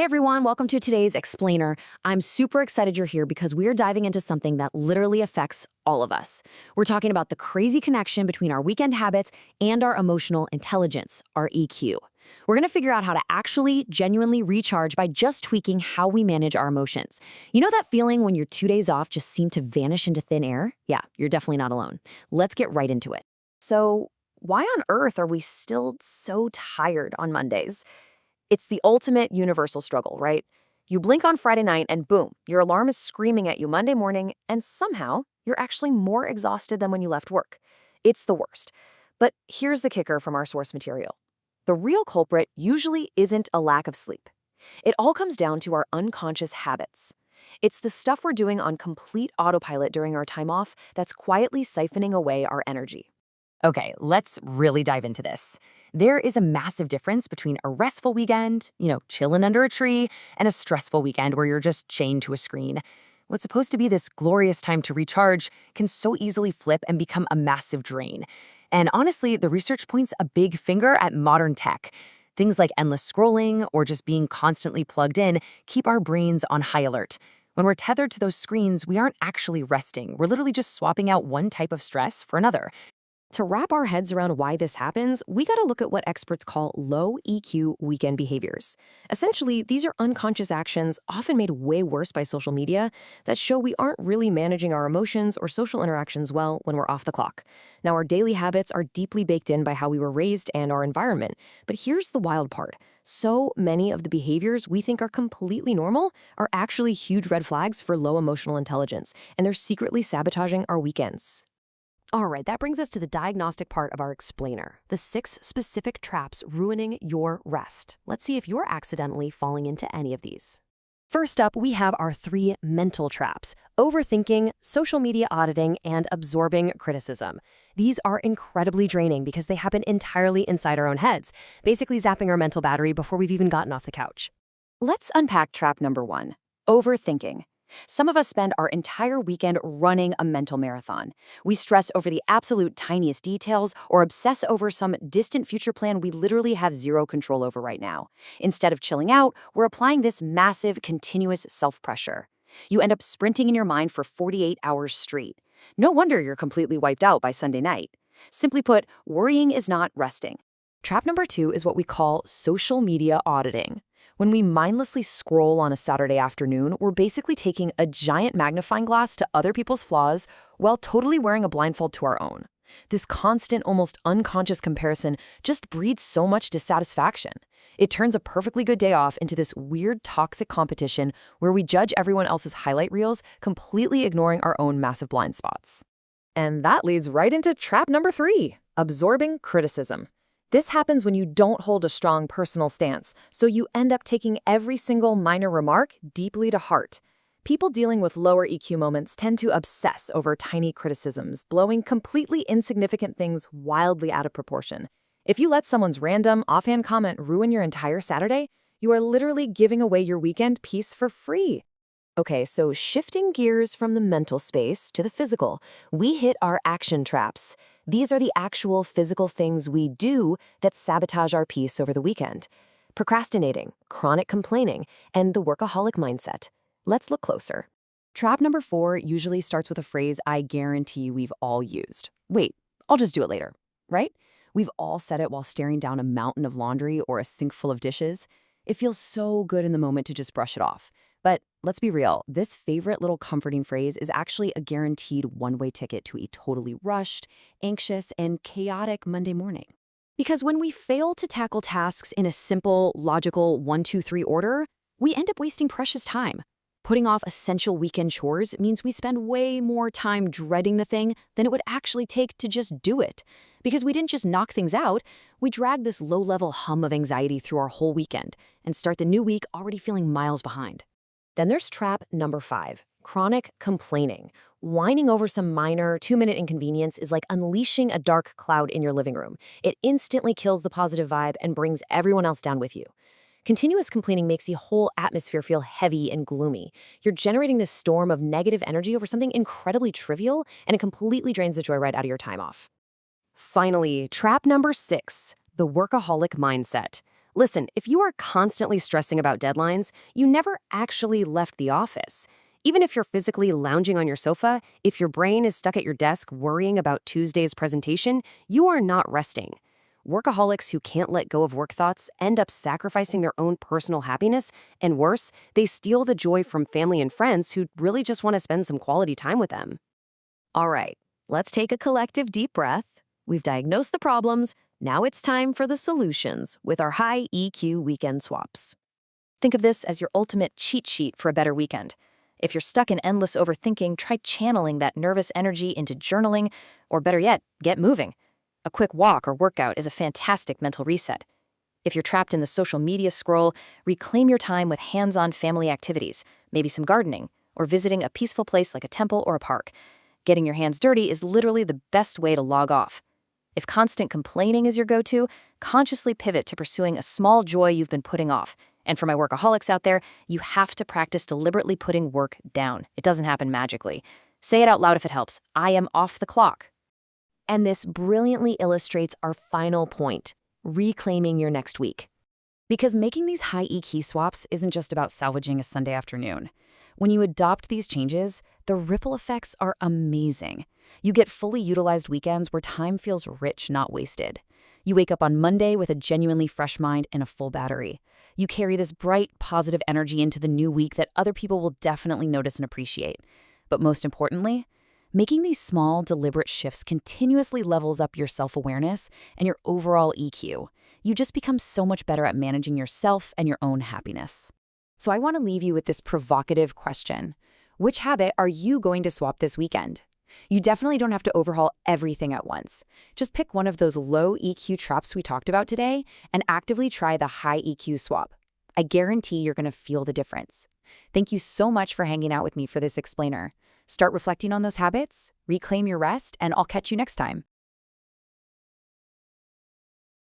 Hey everyone, welcome to today's Explainer. I'm super excited you're here because we're diving into something that literally affects all of us. We're talking about the crazy connection between our weekend habits and our emotional intelligence, our EQ. We're going to figure out how to actually genuinely recharge by just tweaking how we manage our emotions. You know that feeling when your 2 days off just seem to vanish into thin air? Yeah, you're definitely not alone. Let's get right into it. So, why on earth are we still so tired on Mondays? It's the ultimate universal struggle, right? You blink on Friday night and boom, your alarm is screaming at you Monday morning, and somehow you're actually more exhausted than when you left work. It's the worst. But here's the kicker from our source material. The real culprit usually isn't a lack of sleep. It all comes down to our unconscious habits. It's the stuff we're doing on complete autopilot during our time off that's quietly siphoning away our energy. Okay, let's really dive into this. There is a massive difference between a restful weekend, chilling under a tree, and a stressful weekend where you're just chained to a screen. What's supposed to be this glorious time to recharge can so easily flip and become a massive drain. And honestly, the research points a big finger at modern tech. Things like endless scrolling or just being constantly plugged in keep our brains on high alert. When we're tethered to those screens, we aren't actually resting. We're literally just swapping out one type of stress for another. To wrap our heads around why this happens, we gotta look at what experts call low EQ weekend behaviors. Essentially, these are unconscious actions, often made way worse by social media, that show we aren't really managing our emotions or social interactions well when we're off the clock. Now, our daily habits are deeply baked in by how we were raised and our environment. But here's the wild part. So many of the behaviors we think are completely normal are actually huge red flags for low emotional intelligence, and they're secretly sabotaging our weekends. All right, that brings us to the diagnostic part of our explainer, the 6 specific traps ruining your rest. Let's see if you're accidentally falling into any of these. First up, we have our 3 mental traps: overthinking, social media auditing, and absorbing criticism. These are incredibly draining because they happen entirely inside our own heads, basically zapping our mental battery before we've even gotten off the couch. Let's unpack trap number 1, overthinking. Some of us spend our entire weekend running a mental marathon. We stress over the absolute tiniest details or obsess over some distant future plan we literally have zero control over right now. Instead of chilling out, we're applying this massive, continuous self-pressure. You end up sprinting in your mind for 48 hours straight. No wonder you're completely wiped out by Sunday night. Simply put, worrying is not resting. Trap number 2 is what we call social media auditing. When we mindlessly scroll on a Saturday afternoon, we're basically taking a giant magnifying glass to other people's flaws while totally wearing a blindfold to our own. This constant, almost unconscious comparison just breeds so much dissatisfaction. It turns a perfectly good day off into this weird, toxic competition where we judge everyone else's highlight reels, completely ignoring our own massive blind spots. And that leads right into trap number 3, absorbing criticism. This happens when you don't hold a strong personal stance, so you end up taking every single minor remark deeply to heart. People dealing with lower EQ moments tend to obsess over tiny criticisms, blowing completely insignificant things wildly out of proportion. If you let someone's random, offhand comment ruin your entire Saturday, you are literally giving away your weekend peace for free. Okay, so shifting gears from the mental space to the physical, we hit our action traps. These are the actual physical things we do that sabotage our peace over the weekend. Procrastinating, chronic complaining, and the workaholic mindset. Let's look closer. Trap number 4 usually starts with a phrase I guarantee we've all used. Wait, I'll just do it later, right? We've all said it while staring down a mountain of laundry or a sink full of dishes. It feels so good in the moment to just brush it off. But let's be real, this favorite little comforting phrase is actually a guaranteed one-way ticket to a totally rushed, anxious, and chaotic Monday morning. Because when we fail to tackle tasks in a simple, logical 1, 2, 3 order, we end up wasting precious time. Putting off essential weekend chores means we spend way more time dreading the thing than it would actually take to just do it. Because we didn't just knock things out, we drag this low-level hum of anxiety through our whole weekend and start the new week already feeling miles behind. Then there's trap number 5, chronic complaining. Whining over some minor 2-minute inconvenience is like unleashing a dark cloud in your living room. It instantly kills the positive vibe and brings everyone else down with you. Continuous complaining makes the whole atmosphere feel heavy and gloomy. You're generating this storm of negative energy over something incredibly trivial, and it completely drains the joy right out of your time off. Finally, trap number 6, the workaholic mindset. Listen, if you are constantly stressing about deadlines, you never actually left the office. Even if you're physically lounging on your sofa, if your brain is stuck at your desk worrying about Tuesday's presentation, you are not resting. Workaholics who can't let go of work thoughts end up sacrificing their own personal happiness, and worse, they steal the joy from family and friends who really just want to spend some quality time with them. All right, let's take a collective deep breath. We've diagnosed the problems. Now it's time for the solutions with our high EQ weekend swaps. Think of this as your ultimate cheat sheet for a better weekend. If you're stuck in endless overthinking, try channeling that nervous energy into journaling, or better yet, get moving. A quick walk or workout is a fantastic mental reset. If you're trapped in the social media scroll, reclaim your time with hands-on family activities, maybe some gardening, or visiting a peaceful place like a temple or a park. Getting your hands dirty is literally the best way to log off. If constant complaining is your go-to, consciously pivot to pursuing a small joy you've been putting off. And for my workaholics out there, you have to practice deliberately putting work down. It doesn't happen magically. Say it out loud if it helps. I am off the clock. And this brilliantly illustrates our final point, reclaiming your next week. Because making these high EQ swaps isn't just about salvaging a Sunday afternoon. When you adopt these changes, the ripple effects are amazing. You get fully utilized weekends where time feels rich, not wasted. You wake up on Monday with a genuinely fresh mind and a full battery. You carry this bright, positive energy into the new week that other people will definitely notice and appreciate. But most importantly, making these small, deliberate shifts continuously levels up your self-awareness and your overall EQ. You just become so much better at managing yourself and your own happiness. So I want to leave you with this provocative question. Which habit are you going to swap this weekend? You definitely don't have to overhaul everything at once. Just pick one of those low EQ traps we talked about today and actively try the high EQ swap. I guarantee you're going to feel the difference. Thank you so much for hanging out with me for this explainer. Start reflecting on those habits, reclaim your rest, and I'll catch you next time.